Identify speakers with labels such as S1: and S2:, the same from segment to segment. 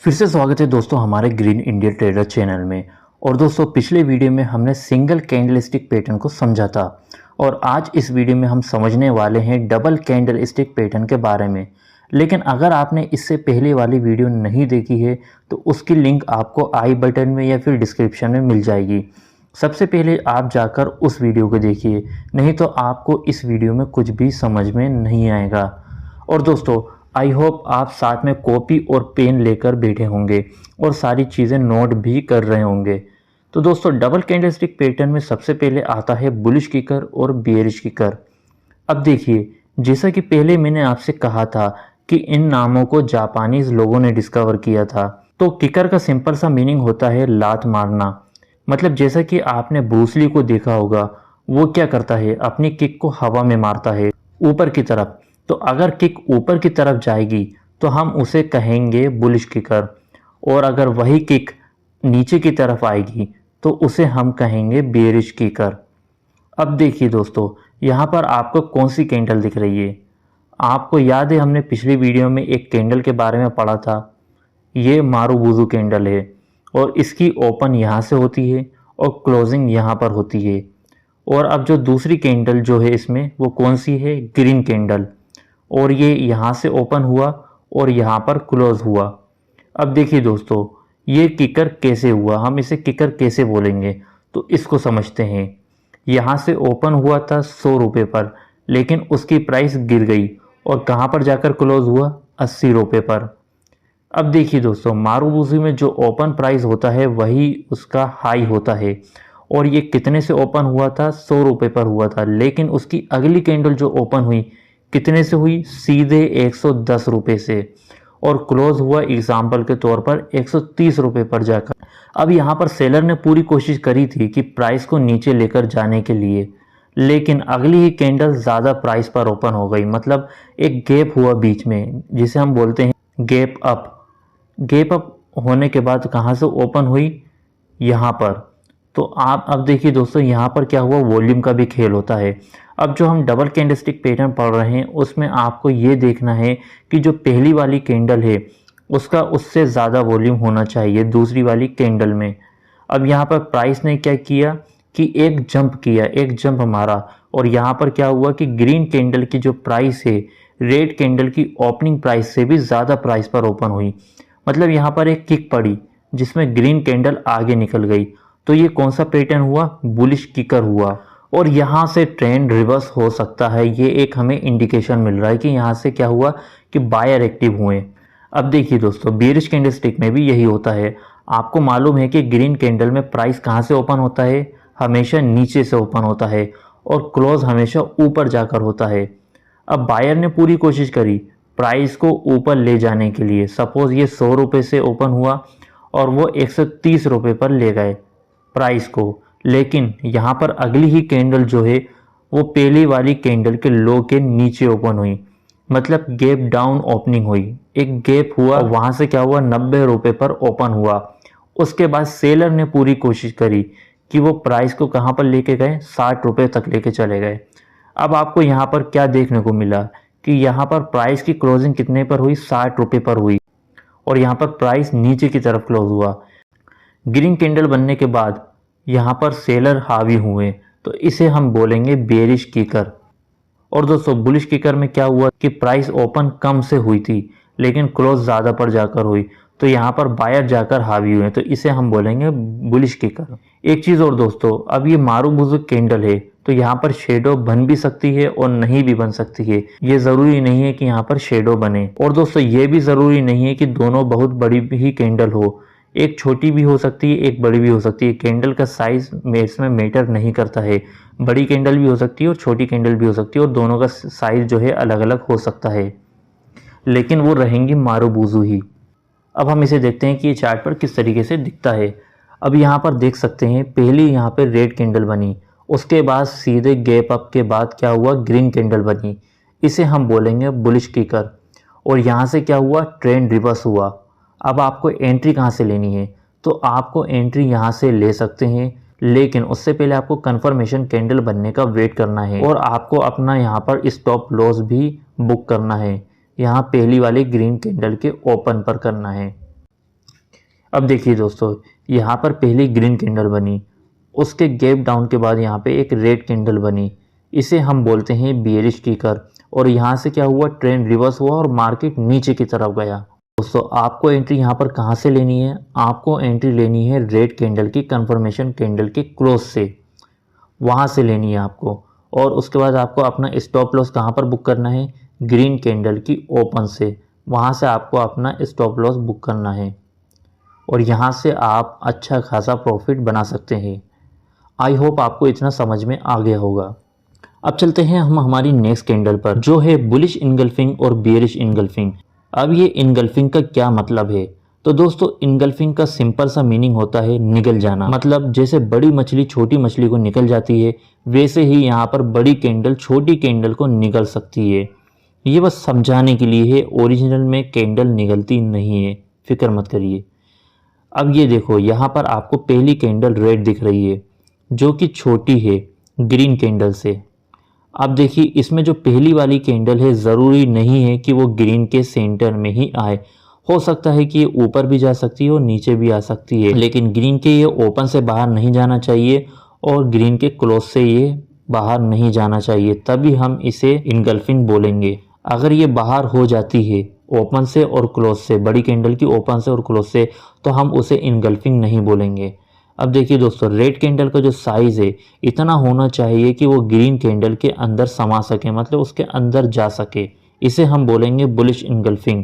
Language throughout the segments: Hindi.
S1: फिर से स्वागत है दोस्तों हमारे ग्रीन इंडिया ट्रेडर चैनल में। और दोस्तों पिछले वीडियो में हमने सिंगल कैंडलस्टिक पैटर्न को समझा था और आज इस वीडियो में हम समझने वाले हैं डबल कैंडलस्टिक पैटर्न के बारे में। लेकिन अगर आपने इससे पहले वाली वीडियो नहीं देखी है तो उसकी लिंक आपको आई बटन में या फिर डिस्क्रिप्शन में मिल जाएगी। सबसे पहले आप जाकर उस वीडियो को देखिए, नहीं तो आपको इस वीडियो में कुछ भी समझ में नहीं आएगा। और दोस्तों आई होप आप साथ में कॉपी और पेन लेकर बैठे होंगे और सारी चीज़ें नोट भी कर रहे होंगे। तो दोस्तों डबल कैंडलस्टिक पैटर्न में सबसे पहले आता है बुलिश किकर और बेयरिश किकर। अब देखिए, जैसा कि पहले मैंने आपसे कहा था कि इन नामों को जापानीज लोगों ने डिस्कवर किया था। तो किकर का सिंपल सा मीनिंग होता है लात मारना। मतलब जैसा कि आपने ब्रूस ली को देखा होगा, वो क्या करता है, अपनी किक को हवा में मारता है ऊपर की तरफ। तो अगर किक ऊपर की तरफ जाएगी तो हम उसे कहेंगे बुलिश किकर, और अगर वही किक नीचे की तरफ आएगी तो उसे हम कहेंगे बेयरिश किकर। अब देखिए दोस्तों, यहाँ पर आपको कौन सी कैंडल दिख रही है? आपको याद है हमने पिछली वीडियो में एक कैंडल के बारे में पढ़ा था। ये मारुबुजु कैंडल है और इसकी ओपन यहाँ से होती है और क्लोजिंग यहाँ पर होती है। और अब जो दूसरी कैंडल जो है इसमें वो कौन सी है? Green candle. और ये यहाँ से ओपन हुआ और यहाँ पर क्लोज हुआ। अब देखिए दोस्तों, ये किकर कैसे हुआ, हम इसे किकर कैसे बोलेंगे तो इसको समझते हैं। यहाँ से ओपन हुआ था 100 रुपये पर, लेकिन उसकी प्राइस गिर गई और कहाँ पर जाकर क्लोज हुआ? 80 रुपये पर। अब देखिए दोस्तों, मारुबुजु में जो ओपन प्राइस होता है वही उसका हाई होता है। और ये कितने से ओपन हुआ था? 100 रुपये पर हुआ था, लेकिन उसकी अगली कैंडल जो ओपन हुई कितने से हुई? सीधे 110 रुपये से, और क्लोज हुआ एग्जाम्पल के तौर पर 130 रुपये पर जाकर। अब यहाँ पर सेलर ने पूरी कोशिश करी थी कि प्राइस को नीचे लेकर जाने के लिए, लेकिन अगली ही कैंडल ज़्यादा प्राइस पर ओपन हो गई। मतलब एक गैप हुआ बीच में, जिसे हम बोलते हैं गैप अप। गैप अप होने के बाद कहाँ से ओपन हुई? यहाँ पर। तो आप अब देखिए दोस्तों, यहाँ पर क्या हुआ? वॉल्यूम का भी खेल होता है। अब जो हम डबल कैंडलस्टिक पैटर्न पढ़ रहे हैं उसमें आपको ये देखना है कि जो पहली वाली कैंडल है उसका उससे ज़्यादा वॉल्यूम होना चाहिए दूसरी वाली कैंडल में। अब यहाँ पर प्राइस ने क्या किया कि एक जंप किया, एक जंप मारा, और यहाँ पर क्या हुआ कि ग्रीन कैंडल की जो प्राइस है रेड कैंडल की ओपनिंग प्राइस से भी ज़्यादा प्राइस पर ओपन हुई। मतलब यहाँ पर एक किक पड़ी जिसमें ग्रीन कैंडल आगे निकल गई। तो ये कौन सा पैटर्न हुआ? बुलिश किकर हुआ। और यहाँ से ट्रेंड रिवर्स हो सकता है, ये एक हमें इंडिकेशन मिल रहा है कि यहाँ से क्या हुआ कि बायर एक्टिव हुए। अब देखिए दोस्तों, बेयरिश कैंडलस्टिक में भी यही होता है। आपको मालूम है कि ग्रीन कैंडल में प्राइस कहाँ से ओपन होता है? हमेशा नीचे से ओपन होता है और क्लोज हमेशा ऊपर जाकर होता है। अब बायर ने पूरी कोशिश करी प्राइस को ऊपर ले जाने के लिए। सपोज ये 100 रुपये से ओपन हुआ और वो 130 रुपये पर ले गए प्राइस को, लेकिन यहाँ पर अगली ही कैंडल जो है वो पहली वाली कैंडल के लो के नीचे ओपन हुई। मतलब गैप डाउन ओपनिंग हुई, एक गैप हुआ, वहाँ से क्या हुआ? 90 रुपये पर ओपन हुआ। उसके बाद सेलर ने पूरी कोशिश करी कि वो प्राइस को कहाँ पर लेके गए? 60 रुपये तक लेके चले गए। अब आपको यहाँ पर क्या देखने को मिला कि यहाँ पर प्राइस की क्लोजिंग कितने पर हुई? 60 रुपये पर हुई, और यहाँ पर प्राइस नीचे की तरफ क्लोज हुआ। ग्रीन कैंडल बनने के बाद यहाँ पर सेलर हावी हुए, तो इसे हम बोलेंगे बेयरिश किकर। और दोस्तों बुलिश किकर में क्या हुआ कि प्राइस ओपन कम से हुई थी लेकिन क्लोज ज़्यादा पर जाकर हुई, तो यहाँ पर बायर जाकर हावी हुए, तो इसे हम बोलेंगे बुलिश किकर। एक चीज़ और दोस्तों, अब ये मारुबुजु कैंडल है तो यहाँ पर शेडो बन भी सकती है और नहीं भी बन सकती है। ये ज़रूरी नहीं है कि यहाँ पर शेडो बने। और दोस्तों ये भी ज़रूरी नहीं है कि दोनों बहुत बड़ी ही कैंडल हो, एक छोटी भी हो सकती है, एक बड़ी भी हो सकती है। कैंडल का साइज इसमें मैटर नहीं करता है। बड़ी कैंडल भी हो सकती है और छोटी कैंडल भी हो सकती है, और दोनों का साइज जो है अलग अलग हो सकता है, लेकिन वो रहेंगी मारुबुजु ही। अब हम इसे देखते हैं कि ये चार्ट पर किस तरीके से दिखता है। अब यहाँ पर देख सकते हैं पहली यहाँ पर रेड कैंडल बनी, उसके बाद सीधे गैप अप के बाद क्या हुआ? ग्रीन कैंडल बनी, इसे हम बोलेंगे बुलिश किकर। और यहाँ से क्या हुआ? ट्रेंड रिवर्स हुआ। अब आपको एंट्री कहाँ से लेनी है? तो आपको एंट्री यहाँ से ले सकते हैं, लेकिन उससे पहले आपको कंफर्मेशन कैंडल बनने का वेट करना है और आपको अपना यहाँ पर स्टॉप लॉस भी बुक करना है। यहाँ पहली वाली ग्रीन कैंडल के ओपन पर करना है। अब देखिए दोस्तों, यहाँ पर पहली ग्रीन कैंडल बनी, उसके गैप डाउन के बाद यहाँ पे एक रेड कैंडल बनी, इसे हम बोलते हैं बेयरिश किकर। और यहाँ से क्या हुआ, ट्रेंड रिवर्स हुआ और मार्केट नीचे की तरफ गया। दोस्तों आपको एंट्री यहाँ पर कहाँ से लेनी है, आपको एंट्री लेनी है रेड कैंडल की कंफर्मेशन कैंडल के क्लोज से, वहाँ से लेनी है आपको। और उसके बाद आपको अपना स्टॉप लॉस कहाँ पर बुक करना है, ग्रीन कैंडल की ओपन से, वहाँ से आपको अपना स्टॉप लॉस बुक करना है और यहाँ से आप अच्छा खासा प्रॉफिट बना सकते हैं। आई होप आपको इतना समझ में आ गया होगा। अब चलते हैं हम हमारी नेक्स्ट कैंडल पर, जो है बुलिश इनगल्फिंग और बियरिश इनगल्फिंग। अब ये इनगल्फिंग का क्या मतलब है, तो दोस्तों इनगल्फिंग का सिंपल सा मीनिंग होता है निगल जाना। मतलब जैसे बड़ी मछली छोटी मछली को निगल जाती है, वैसे ही यहाँ पर बड़ी कैंडल छोटी कैंडल को निगल सकती है। ये बस समझाने के लिए है, ओरिजिनल में कैंडल निगलती नहीं है, फिक्र मत करिए। अब ये देखो, यहाँ पर आपको पहली कैंडल रेड दिख रही है जो कि छोटी है ग्रीन कैंडल से। अब देखिए इसमें जो पहली वाली कैंडल है, ज़रूरी नहीं है कि वो ग्रीन के सेंटर में ही आए, हो सकता है कि ये ऊपर भी जा सकती है और नीचे भी आ सकती है, लेकिन ग्रीन के ये ओपन से बाहर नहीं जाना चाहिए और ग्रीन के क्लोज से ये बाहर नहीं जाना चाहिए, तभी हम इसे इनगल्फिंग बोलेंगे। अगर ये बाहर हो जाती है ओपन से और क्लोज से, बड़ी कैंडल की ओपन से और क्लोज से, तो हम उसे इनगल्फिंग नहीं बोलेंगे। अब देखिए दोस्तों, रेड कैंडल का जो साइज़ है इतना होना चाहिए कि वो ग्रीन कैंडल के अंदर समा सके, मतलब उसके अंदर जा सके, इसे हम बोलेंगे बुलिश इनगल्फिंग।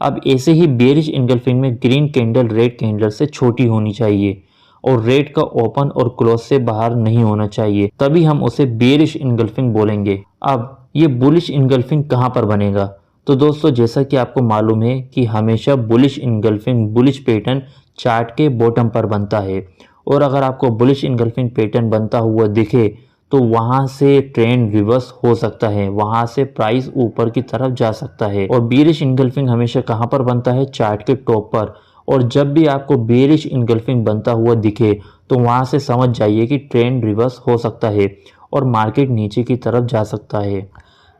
S1: अब ऐसे ही बेरिश इनगल्फिंग में ग्रीन कैंडल रेड कैंडल से छोटी होनी चाहिए और रेड का ओपन और क्लोज से बाहर नहीं होना चाहिए, तभी हम उसे बेरिश इनगल्फिंग बोलेंगे। अब ये बुलिश इनगल्फिंग कहाँ पर बनेगा, तो दोस्तों जैसा कि आपको मालूम है कि हमेशा bullish engulfing bullish pattern chart के बॉटम पर बनता है, और अगर आपको बुलिश इनगल्फिंग पैटर्न बनता हुआ दिखे तो वहाँ से ट्रेंड रिवर्स हो सकता है, वहाँ से प्राइस ऊपर की तरफ जा सकता है। और बेरिश इनगल्फिंग हमेशा कहाँ पर बनता है, चार्ट के टॉप पर। और जब भी आपको बेरिश इनगल्फिंग बनता हुआ दिखे तो वहाँ से समझ जाइए कि ट्रेंड रिवर्स हो सकता है और मार्केट नीचे की तरफ जा सकता है।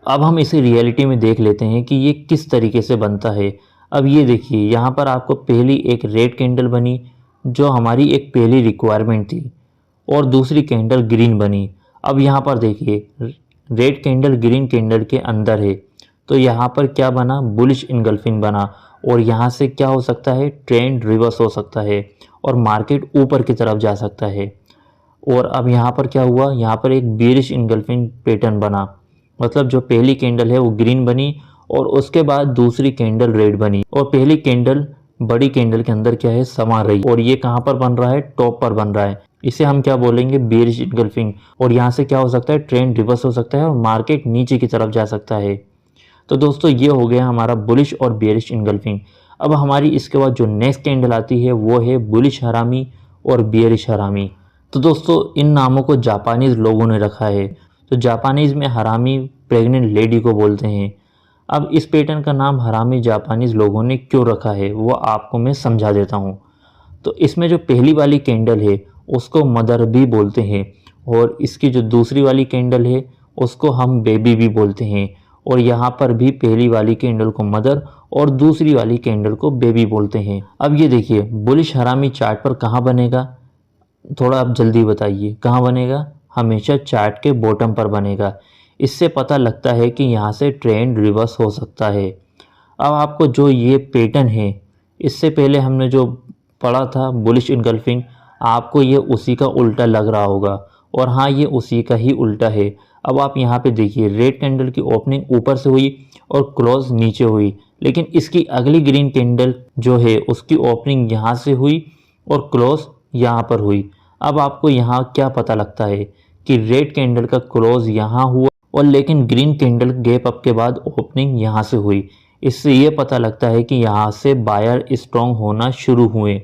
S1: अब हम इसे रियलिटी में देख लेते हैं कि ये किस तरीके से बनता है। अब ये देखिए, यहाँ पर आपको पहली एक रेड कैंडल बनी जो हमारी एक पहली रिक्वायरमेंट थी, और दूसरी कैंडल ग्रीन बनी। अब यहाँ पर देखिए, रेड कैंडल ग्रीन कैंडल के अंदर है, तो यहाँ पर क्या बना, बुलिश इनगल्फिंग बना, और यहाँ से क्या हो सकता है, ट्रेंड रिवर्स हो सकता है और मार्केट ऊपर की तरफ जा सकता है। और अब यहाँ पर क्या हुआ, यहाँ पर एक बेरिश इनगल्फिंग पैटर्न बना, मतलब जो पहली कैंडल है वो ग्रीन बनी और उसके बाद दूसरी कैंडल रेड बनी, और पहली कैंडल बड़ी कैंडल के अंदर क्या है, समा रही, और ये कहाँ पर बन रहा है, टॉप पर बन रहा है। इसे हम क्या बोलेंगे, बेरिश इनगल्फिंग। और यहाँ से क्या हो सकता है, ट्रेंड रिवर्स हो सकता है और मार्केट नीचे की तरफ जा सकता है। तो दोस्तों ये हो गया हमारा बुलिश और बेरिश इनगल्फिंग। अब हमारी इसके बाद जो नेक्स्ट कैंडल आती है वो है बुलिश हरामी और बेरिश हरामी। तो दोस्तों इन नामों को जापानीज़ लोगों ने रखा है। तो जापानीज़ में हरामी प्रेग्नेंट लेडी को बोलते हैं। अब इस पैटर्न का नाम हरामी जापानीज़ लोगों ने क्यों रखा है वो आपको मैं समझा देता हूँ। तो इसमें जो पहली वाली कैंडल है उसको मदर भी बोलते हैं, और इसकी जो दूसरी वाली कैंडल है उसको हम बेबी भी बोलते हैं, और यहाँ पर भी पहली वाली कैंडल को मदर और दूसरी वाली कैंडल को बेबी बोलते हैं। अब ये देखिए, बुलिश हरामी चार्ट पर कहाँ बनेगा, थोड़ा आप जल्दी बताइए कहाँ बनेगा, हमेशा चार्ट के बॉटम पर बनेगा। इससे पता लगता है कि यहाँ से ट्रेंड रिवर्स हो सकता है। अब आपको जो ये पैटर्न है, इससे पहले हमने जो पढ़ा था बुलिश इनगल्फिंग, आपको ये उसी का उल्टा लग रहा होगा, और हाँ ये उसी का ही उल्टा है। अब आप यहाँ पे देखिए, रेड कैंडल की ओपनिंग ऊपर से हुई और क्लोज नीचे हुई, लेकिन इसकी अगली ग्रीन कैंडल जो है उसकी ओपनिंग यहाँ से हुई और क्लोज यहाँ पर हुई। अब आपको यहाँ क्या पता लगता है कि रेड कैंडल का क्लोज यहाँ हुआ और लेकिन ग्रीन कैंडल गैप अप के बाद ओपनिंग यहाँ से हुई। इससे ये पता लगता है कि यहाँ से बायर स्ट्रॉन्ग होना शुरू हुए।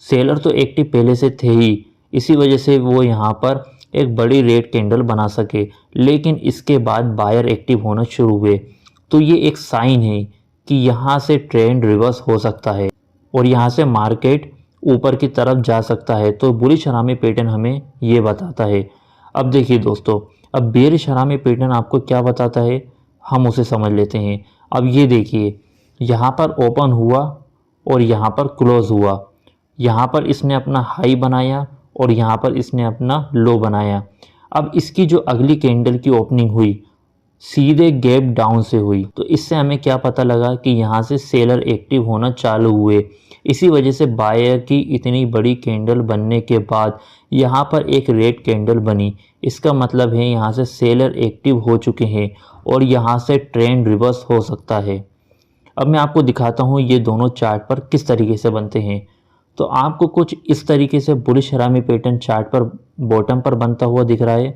S1: सेलर तो एक्टिव पहले से थे ही, इसी वजह से वो यहाँ पर एक बड़ी रेड कैंडल बना सके, लेकिन इसके बाद बायर एक्टिव होना शुरू हुए। तो ये एक साइन है कि यहाँ से ट्रेंड रिवर्स हो सकता है और यहाँ से मार्केट ऊपर की तरफ जा सकता है। तो बुलिश हरामी पैटर्न हमें ये बताता है। अब देखिए दोस्तों, अब बेरिश हरामी पैटर्न आपको क्या बताता है, हम उसे समझ लेते हैं। अब ये देखिए, यहाँ पर ओपन हुआ और यहाँ पर क्लोज हुआ, यहाँ पर इसने अपना हाई बनाया और यहाँ पर इसने अपना लो बनाया। अब इसकी जो अगली कैंडल की ओपनिंग हुई सीधे गैप डाउन से हुई, तो इससे हमें क्या पता लगा कि यहाँ से सेलर एक्टिव होना चालू हुए। इसी वजह से बायर की इतनी बड़ी कैंडल बनने के बाद यहाँ पर एक रेड कैंडल बनी। इसका मतलब है यहाँ से सेलर एक्टिव हो चुके हैं और यहाँ से ट्रेंड रिवर्स हो सकता है। अब मैं आपको दिखाता हूँ ये दोनों चार्ट पर किस तरीके से बनते हैं। तो आपको कुछ इस तरीके से बुलिश हरामी पैटर्न चार्ट पर बॉटम पर बनता हुआ दिख रहा है।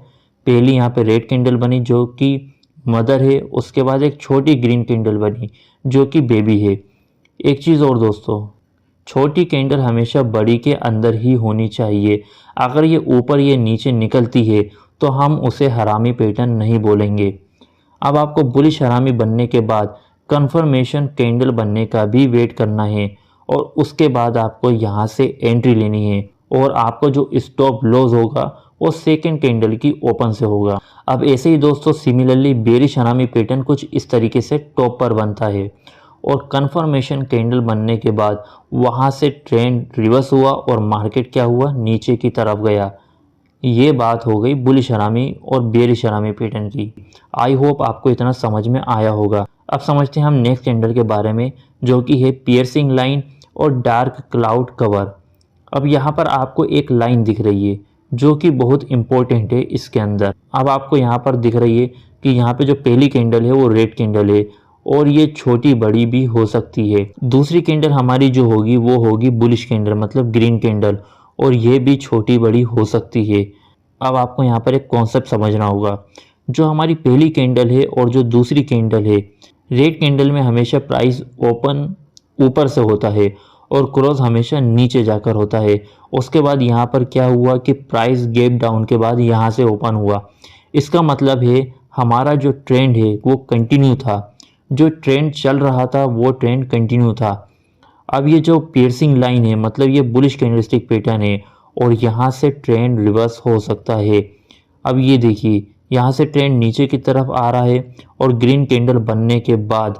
S1: पहली यहाँ पे रेड कैंडल बनी जो कि मदर है, उसके बाद एक छोटी ग्रीन कैंडल बनी जो कि बेबी है। एक चीज़ और दोस्तों, छोटी कैंडल हमेशा बड़ी के अंदर ही होनी चाहिए। अगर ये ऊपर या नीचे निकलती है तो हम उसे हरामी पैटर्न नहीं बोलेंगे। अब आपको बुलिश हरामी बनने के बाद कंफर्मेशन कैंडल बनने का भी वेट करना है और उसके बाद आपको यहाँ से एंट्री लेनी है और आपको जो स्टॉप लॉस होगा वो सेकंड कैंडल की ओपन से होगा। अब ऐसे ही दोस्तों सिमिलरली बेरिश हरामी पैटर्न कुछ इस तरीके से टॉप पर बनता है और कंफर्मेशन कैंडल बनने के बाद वहाँ से ट्रेंड रिवर्स हुआ और मार्केट क्या हुआ, नीचे की तरफ गया। ये बात हो गई बुलिश हरामी और बेरिश हरामी पैटर्न की। आई होप आपको इतना समझ में आया होगा। अब समझते हैं हम नेक्स्ट कैंडल के बारे में जो कि है पियर्सिंग लाइन और डार्क क्लाउड कवर। अब यहाँ पर आपको एक लाइन दिख रही है जो कि बहुत इंपॉर्टेंट है इसके अंदर। अब आपको यहाँ पर दिख रही है कि यहाँ पे जो पहली कैंडल है वो रेड कैंडल है और ये छोटी बड़ी भी हो सकती है। दूसरी कैंडल हमारी जो होगी वो होगी बुलिश कैंडल मतलब ग्रीन कैंडल और ये भी छोटी बड़ी हो सकती है। अब आपको यहाँ पर एक कॉन्सेप्ट समझना होगा। जो हमारी पहली कैंडल है और जो दूसरी कैंडल है, रेड कैंडल में हमेशा प्राइस ओपन ऊपर से होता है और क्लोज हमेशा नीचे जाकर होता है। उसके बाद यहाँ पर क्या हुआ कि प्राइस गैप डाउन के बाद यहाँ से ओपन हुआ। इसका मतलब है हमारा जो ट्रेंड है वो कंटिन्यू था, जो ट्रेंड चल रहा था वो ट्रेंड कंटिन्यू था। अब ये जो पियर्सिंग लाइन है मतलब ये बुलिश कैंडलस्टिक पैटर्न है और यहाँ से ट्रेंड रिवर्स हो सकता है। अब ये देखिए यहाँ से ट्रेंड नीचे की तरफ आ रहा है और ग्रीन कैंडल बनने के बाद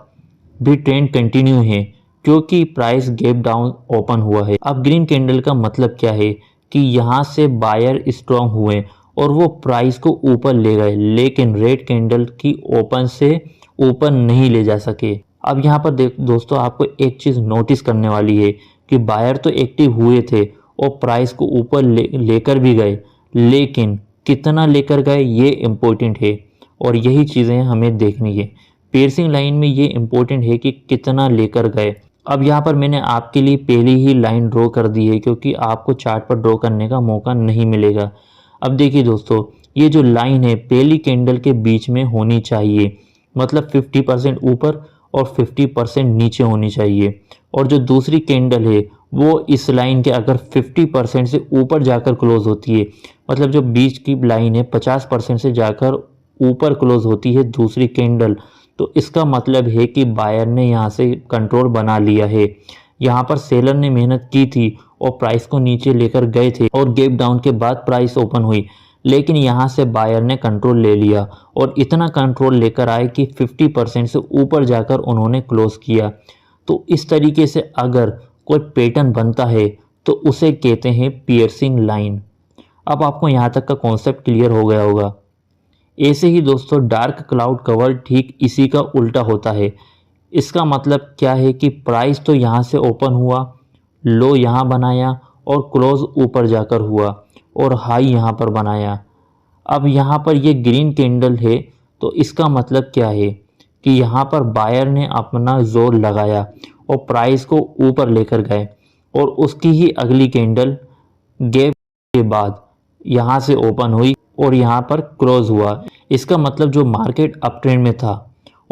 S1: भी ट्रेंड कंटिन्यू है क्योंकि प्राइस गैप डाउन ओपन हुआ है। अब ग्रीन कैंडल का मतलब क्या है कि यहाँ से बायर स्ट्रॉन्ग हुए और वो प्राइस को ऊपर ले गए, लेकिन रेड कैंडल की ओपन से ऊपर नहीं ले जा सके। अब यहाँ पर दोस्तों आपको एक चीज़ नोटिस करने वाली है कि बायर तो एक्टिव हुए थे और प्राइस को ऊपर लेकर भी गए, लेकिन कितना लेकर गए ये इम्पोर्टेंट है और यही चीज़ें हमें देखनी है। पियर्सिंग लाइन में ये इम्पोर्टेंट है कि कितना लेकर गए। अब यहाँ पर मैंने आपके लिए पहली ही लाइन ड्रॉ कर दी है क्योंकि आपको चार्ट पर ड्रॉ करने का मौका नहीं मिलेगा। अब देखिए दोस्तों, ये जो लाइन है पहली कैंडल के बीच में होनी चाहिए, मतलब 50% ऊपर और 50% नीचे होनी चाहिए। और जो दूसरी कैंडल है वो इस लाइन के अगर 50% से ऊपर जाकर क्लोज होती है, मतलब जो बीच की लाइन है 50% से जाकर ऊपर क्लोज होती है दूसरी कैंडल, तो इसका मतलब है कि बायर ने यहाँ से कंट्रोल बना लिया है। यहाँ पर सेलर ने मेहनत की थी और प्राइस को नीचे लेकर गए थे और गैप डाउन के बाद प्राइस ओपन हुई, लेकिन यहाँ से बायर ने कंट्रोल ले लिया और इतना कंट्रोल लेकर आए कि 50% से ऊपर जाकर उन्होंने क्लोज किया। तो इस तरीके से अगर कोई पैटर्न बनता है तो उसे कहते हैं पियर्सिंग लाइन। अब आपको यहाँ तक का कॉन्सेप्ट क्लियर हो गया होगा। ऐसे ही दोस्तों डार्क क्लाउड कवर ठीक इसी का उल्टा होता है। इसका मतलब क्या है कि प्राइस तो यहाँ से ओपन हुआ, लो यहाँ बनाया और क्लोज ऊपर जाकर हुआ और हाई यहाँ पर बनाया। अब यहाँ पर ये ग्रीन कैंडल है तो इसका मतलब क्या है कि यहाँ पर बायर ने अपना जोर लगाया और प्राइस को ऊपर लेकर गए और उसकी ही अगली कैंडल गैप के बाद यहाँ से ओपन हुई और यहाँ पर क्लोज हुआ। इसका मतलब जो मार्केट अप ट्रेंड में था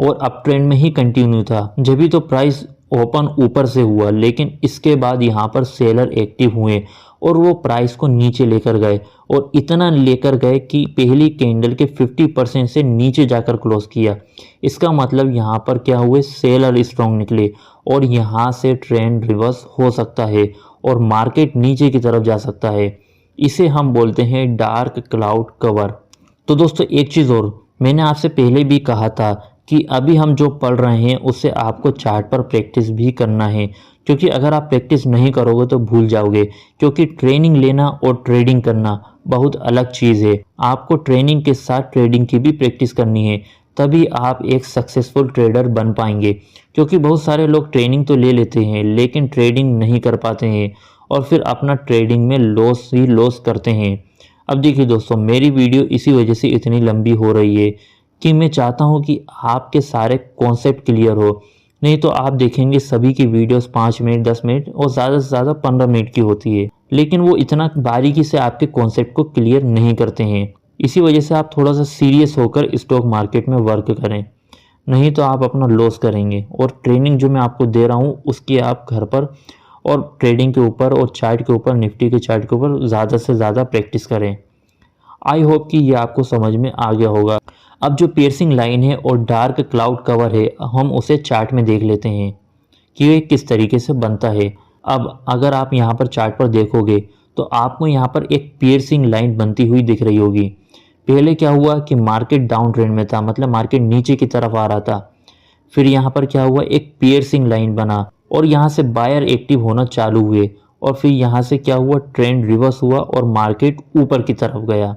S1: और अप ट्रेंड में ही कंटिन्यू था, जब भी तो प्राइस ओपन ऊपर से हुआ, लेकिन इसके बाद यहाँ पर सेलर एक्टिव हुए और वो प्राइस को नीचे लेकर गए और इतना लेकर गए कि पहली कैंडल के 50% से नीचे जाकर क्लोज किया। इसका मतलब यहाँ पर क्या हुए, सेलर स्ट्रॉन्ग निकले और यहाँ से ट्रेंड रिवर्स हो सकता है और मार्केट नीचे की तरफ जा सकता है। इसे हम बोलते हैं डार्क क्लाउड कवर। तो दोस्तों एक चीज़ और, मैंने आपसे पहले भी कहा था कि अभी हम जो पढ़ रहे हैं उससे आपको चार्ट पर प्रैक्टिस भी करना है। क्योंकि अगर आप प्रैक्टिस नहीं करोगे तो भूल जाओगे, क्योंकि ट्रेनिंग लेना और ट्रेडिंग करना बहुत अलग चीज़ है। आपको ट्रेनिंग के साथ ट्रेडिंग की भी प्रैक्टिस करनी है, तभी आप एक सक्सेसफुल ट्रेडर बन पाएंगे। क्योंकि बहुत सारे लोग ट्रेनिंग तो ले लेते हैं लेकिन ट्रेडिंग नहीं कर पाते हैं और फिर अपना ट्रेडिंग में लॉस ही लॉस करते हैं। अब देखिए दोस्तों, मेरी वीडियो इसी वजह से इतनी लंबी हो रही है कि मैं चाहता हूं कि आपके सारे कॉन्सेप्ट क्लियर हो। नहीं तो आप देखेंगे सभी की वीडियोस 5 मिनट 10 मिनट और ज़्यादा से ज़्यादा 15 मिनट की होती है, लेकिन वो इतना बारीकी से आपके कॉन्सेप्ट को क्लियर नहीं करते हैं। इसी वजह से आप थोड़ा सा सीरियस होकर स्टॉक मार्केट में वर्क करें, नहीं तो आप अपना लॉस करेंगे। और ट्रेनिंग जो मैं आपको दे रहा हूँ उसकी आप घर पर और ट्रेडिंग के ऊपर और चार्ट के ऊपर, निफ्टी के चार्ट के ऊपर ज़्यादा से ज़्यादा प्रैक्टिस करें। आई होप कि ये आपको समझ में आ गया होगा। अब जो पियर्सिंग लाइन है और डार्क क्लाउड कवर है, हम उसे चार्ट में देख लेते हैं कि ये किस तरीके से बनता है। अब अगर आप यहाँ पर चार्ट पर देखोगे तो आपको यहाँ पर एक पियर्सिंग लाइन बनती हुई दिख रही होगी। पहले क्या हुआ कि मार्केट डाउन ट्रेंड में था, मतलब मार्केट नीचे की तरफ आ रहा था। फिर यहाँ पर क्या हुआ, एक पियर्सिंग लाइन बना और यहाँ से बायर एक्टिव होना चालू हुए और फिर यहाँ से क्या हुआ, ट्रेंड रिवर्स हुआ और मार्केट ऊपर की तरफ गया।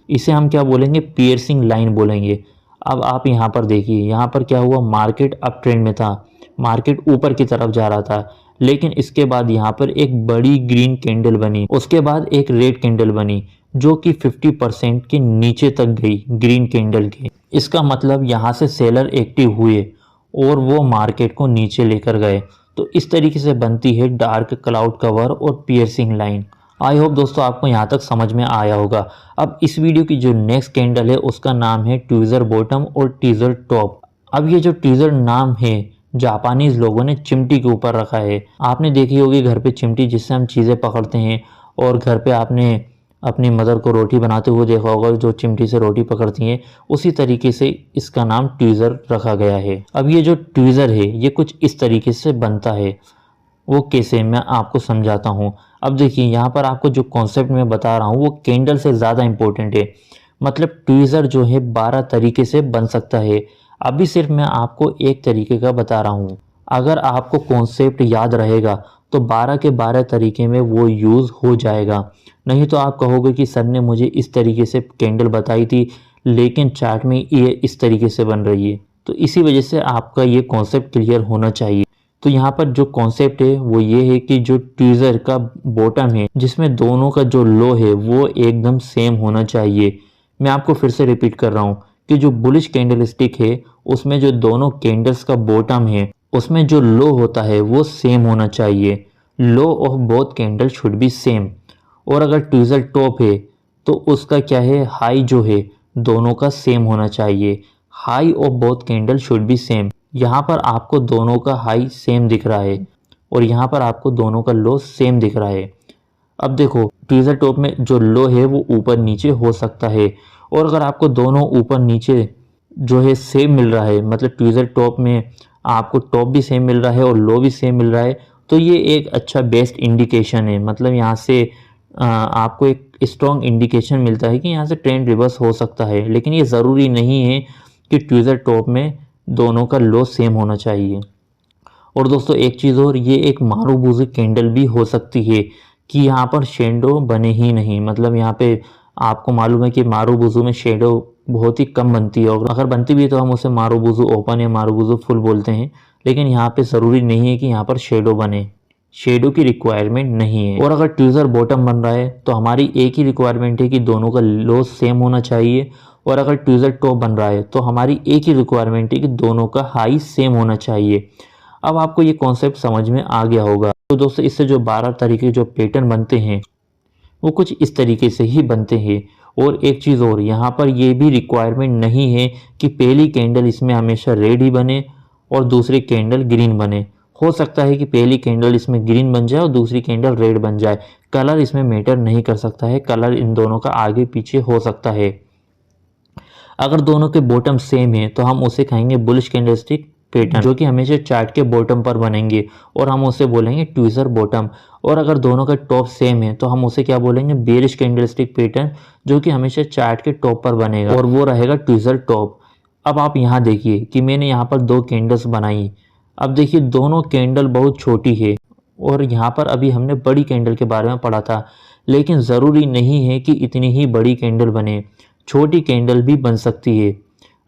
S1: इसे हम क्या बोलेंगे, पियर्सिंग लाइन बोलेंगे। अब आप यहाँ पर देखिए, यहाँ पर क्या हुआ, मार्केट अप ट्रेंड में था, मार्केट ऊपर की तरफ जा रहा था, लेकिन इसके बाद यहाँ पर एक बड़ी ग्रीन कैंडल बनी, उसके बाद एक रेड कैंडल बनी जो कि 50% के नीचे तक गई ग्रीन कैंडल के। इसका मतलब यहाँ से सेलर एक्टिव हुए और वो मार्केट को नीचे लेकर गए। तो इस तरीके से बनती है डार्क क्लाउड कवर और पियर्सिंग लाइन। आई होप दोस्तों आपको यहाँ तक समझ में आया होगा। अब इस वीडियो की जो नेक्स्ट कैंडल है उसका नाम है ट्वीजर बॉटम और टीजर टॉप। अब ये जो टीजर नाम है जापानीज लोगों ने चिमटी के ऊपर रखा है। आपने देखी होगी घर पे चिमटी जिससे हम चीज़ें पकड़ते हैं, और घर पे आपने अपनी मदर को रोटी बनाते हुए देखा होगा जो चिमटी से रोटी पकड़ती हैं। उसी तरीके से इसका नाम ट्वीजर रखा गया है। अब ये जो ट्वीजर है ये कुछ इस तरीके से बनता है, वो कैसे मैं आपको समझाता हूँ। अब देखिए यहाँ पर आपको जो कॉन्सेप्ट मैं बता रहा हूँ वो कैंडल से ज़्यादा इम्पोर्टेंट है। मतलब ट्वीजर जो है 12 तरीके से बन सकता है, अभी सिर्फ मैं आपको एक तरीके का बता रहा हूँ। अगर आपको कॉन्सेप्ट याद रहेगा तो 12 के 12 तरीके में वो यूज़ हो जाएगा। नहीं तो आप कहोगे कि सर ने मुझे इस तरीके से कैंडल बताई थी लेकिन चार्ट में ये इस तरीके से बन रही है। तो इसी वजह से आपका ये कॉन्सेप्ट क्लियर होना चाहिए। तो यहाँ पर जो कॉन्सेप्ट है वो ये है कि जो ट्वीजर का बॉटम है जिसमें दोनों का जो लो है वो एकदम सेम होना चाहिए। मैं आपको फिर से रिपीट कर रहा हूँ कि जो बुलिश कैंडल स्टिक है उसमें जो दोनों कैंडल्स का बॉटम है उसमें जो लो होता है वो सेम होना चाहिए। Low of both candle should be same. और अगर ट्वीजर टॉप है तो उसका क्या है, हाई जो है दोनों का सेम होना चाहिए। High of both candle should be same. यहाँ पर आपको दोनों का हाई सेम दिख रहा है और यहाँ पर आपको दोनों का लो सेम दिख रहा है। अब देखो ट्वीजर टॉप में जो लो है वो ऊपर नीचे हो सकता है, और अगर आपको दोनों ऊपर नीचे जो है सेम मिल रहा है, मतलब ट्वीजर टॉप में आपको टॉप भी सेम मिल रहा है और लो भी सेम मिल रहा है, तो ये एक अच्छा बेस्ट इंडिकेशन है। मतलब यहाँ से आपको एक स्ट्रॉन्ग इंडिकेशन मिलता है कि यहाँ से ट्रेंड रिवर्स हो सकता है। लेकिन ये ज़रूरी नहीं है कि ट्वीजर टॉप में दोनों का लो सेम होना चाहिए। और दोस्तों एक चीज़ और, ये एक मारूबुजू कैंडल भी हो सकती है कि यहाँ पर शेडो बने ही नहीं। मतलब यहाँ पे आपको मालूम है कि मारूबुजू में शेडो बहुत ही कम बनती है, और अगर बनती भी है तो हम उसे मारूबुजू ओपन या मारूबुजू फुल बोलते हैं। लेकिन यहाँ पे ज़रूरी नहीं है कि यहाँ पर शेडो बने, शेडो की रिक्वायरमेंट नहीं है। और अगर ट्वीजर बॉटम बन रहा है तो हमारी एक ही रिक्वायरमेंट है कि दोनों का लो सेम होना चाहिए, और अगर ट्वीजर टॉप बन रहा है तो हमारी एक ही रिक्वायरमेंट है कि दोनों का हाई सेम होना चाहिए। अब आपको ये कॉन्सेप्ट समझ में आ गया होगा। तो दोस्तों इससे जो 12 तरीके जो पैटर्न बनते हैं वो कुछ इस तरीके से ही बनते हैं। और एक चीज़ और, यहाँ पर ये भी रिक्वायरमेंट नहीं है कि पहली कैंडल इसमें हमेशा रेड ही बने और दूसरी कैंडल ग्रीन बने। हो सकता है कि पहली कैंडल इसमें ग्रीन बन जाए और दूसरी कैंडल रेड बन जाए। कलर इसमें मैटर नहीं कर सकता है, कलर इन दोनों का आगे पीछे हो सकता है। अगर दोनों के बॉटम सेम है तो हम उसे कहेंगे बुलिश कैंडलस्टिक पैटर्न, जो कि हमेशा चार्ट के बॉटम पर बनेंगे और हम उसे बोलेंगे ट्वीजर बॉटम। और अगर दोनों का टॉप सेम है तो हम उसे क्या बोलेंगे, बेरिश कैंडलस्टिक पैटर्न, जो कि हमेशा चार्ट के टॉप पर बनेगा और वो रहेगा ट्वीजर टॉप। अब आप यहाँ देखिए कि मैंने यहाँ पर दो कैंडल्स बनाई। अब देखिए दोनों कैंडल बहुत छोटी है और यहाँ पर अभी हमने बड़ी कैंडल के बारे में पढ़ा था, लेकिन ज़रूरी नहीं है कि इतनी ही बड़ी कैंडल बने, छोटी कैंडल भी बन सकती है।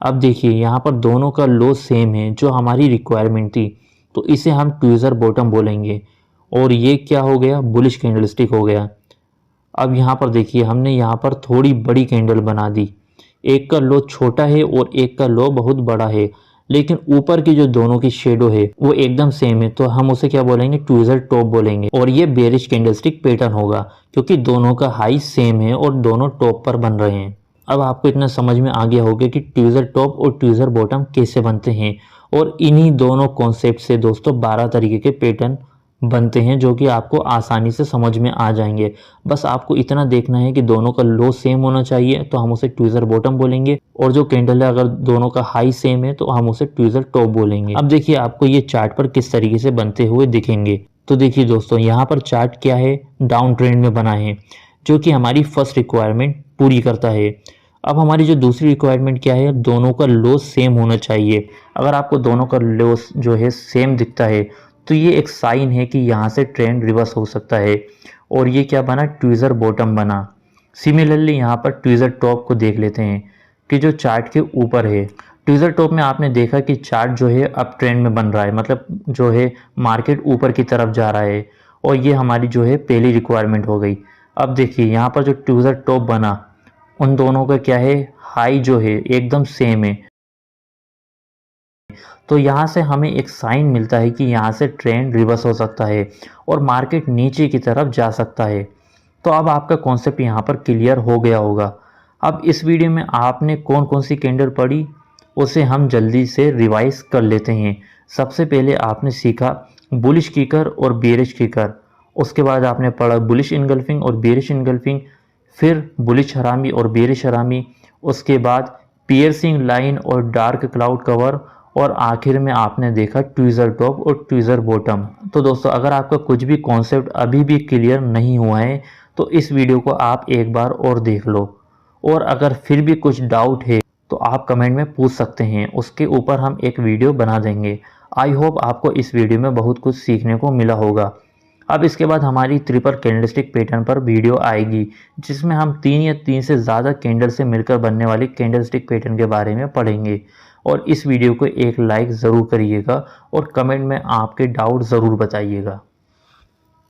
S1: अब देखिए यहाँ पर दोनों का लो सेम है जो हमारी रिक्वायरमेंट थी, तो इसे हम ट्वीज़र बॉटम बोलेंगे। और ये क्या हो गया, बुलिश कैंडलस्टिक हो गया। अब यहाँ पर देखिए हमने यहाँ पर थोड़ी बड़ी कैंडल बना दी, एक का लो छोटा है और एक का लो बहुत बड़ा है, लेकिन ऊपर की जो दोनों की शेडो है वो एकदम सेम है, तो हम उसे क्या बोलेंगे, ट्वीज़र टॉप बोलेंगे। और ये बेरिश कैंडलस्टिक पैटर्न होगा क्योंकि दोनों का हाई सेम है और दोनों टॉप पर बन रहे हैं। अब आपको इतना समझ में आ गया होगा कि ट्वीज़र टॉप और ट्वीज़र बॉटम कैसे बनते हैं, और इन्हीं दोनों कॉन्सेप्ट से दोस्तों 12 तरीके के पैटर्न बनते हैं जो कि आपको आसानी से समझ में आ जाएंगे। बस आपको इतना देखना है कि दोनों का लो सेम होना चाहिए तो हम उसे ट्वीज़र बॉटम बोलेंगे, और जो कैंडल है अगर दोनों का हाई सेम है तो हम उसे ट्वीज़र टॉप बोलेंगे। अब देखिए आपको ये चार्ट पर किस तरीके से बनते हुए दिखेंगे। तो देखिए दोस्तों यहाँ पर चार्ट क्या है, डाउन ट्रेंड में बना है जो कि हमारी फर्स्ट रिक्वायरमेंट पूरी करता है। अब हमारी जो दूसरी रिक्वायरमेंट क्या है, दोनों का लो सेम होना चाहिए। अगर आपको दोनों का लो जो है सेम दिखता है तो ये एक साइन है कि यहाँ से ट्रेंड रिवर्स हो सकता है, और ये क्या बना, ट्वीज़र बॉटम बना। सिमिलरली यहाँ पर ट्वीज़र टॉप को देख लेते हैं कि जो चार्ट के ऊपर है। ट्वीज़र टॉप में आपने देखा कि चार्ट जो है अप ट्रेंड में बन रहा है, मतलब जो है मार्केट ऊपर की तरफ जा रहा है, और ये हमारी जो है पहली रिक्वायरमेंट हो गई। अब देखिए यहाँ पर जो ट्वीज़र टॉप बना, उन दोनों का क्या है, हाई जो है एकदम सेम है, तो यहाँ से हमें एक साइन मिलता है कि यहाँ से ट्रेंड रिवर्स हो सकता है और मार्केट नीचे की तरफ जा सकता है। तो अब आपका कॉन्सेप्ट यहाँ पर क्लियर हो गया होगा। अब इस वीडियो में आपने कौन कौन सी कैंडल पढ़ी उसे हम जल्दी से रिवाइज कर लेते हैं। सबसे पहले आपने सीखा बुलिश किकर और बेरिश किकर, उसके बाद आपने पढ़ा बुलिश इनगल्फिंग और बेरिश इनगल्फिंग, फिर बुलिश हरामी और बेरिश हरामी, उसके बाद पियर्सिंग लाइन और डार्क क्लाउड कवर, और आखिर में आपने देखा ट्वीज़र टॉप और ट्वीज़र बॉटम। तो दोस्तों अगर आपका कुछ भी कॉन्सेप्ट अभी भी क्लियर नहीं हुआ है तो इस वीडियो को आप एक बार और देख लो, और अगर फिर भी कुछ डाउट है तो आप कमेंट में पूछ सकते हैं, उसके ऊपर हम एक वीडियो बना देंगे। आई होप आपको इस वीडियो में बहुत कुछ सीखने को मिला होगा। अब इसके बाद हमारी ट्रिपल कैंडलस्टिक पैटर्न पर वीडियो आएगी जिसमें हम 3 या 3 से ज़्यादा कैंडल से मिलकर बनने वाली कैंडलस्टिक पैटर्न के बारे में पढ़ेंगे। और इस वीडियो को एक लाइक ज़रूर करिएगा और कमेंट में आपके डाउट ज़रूर बताइएगा।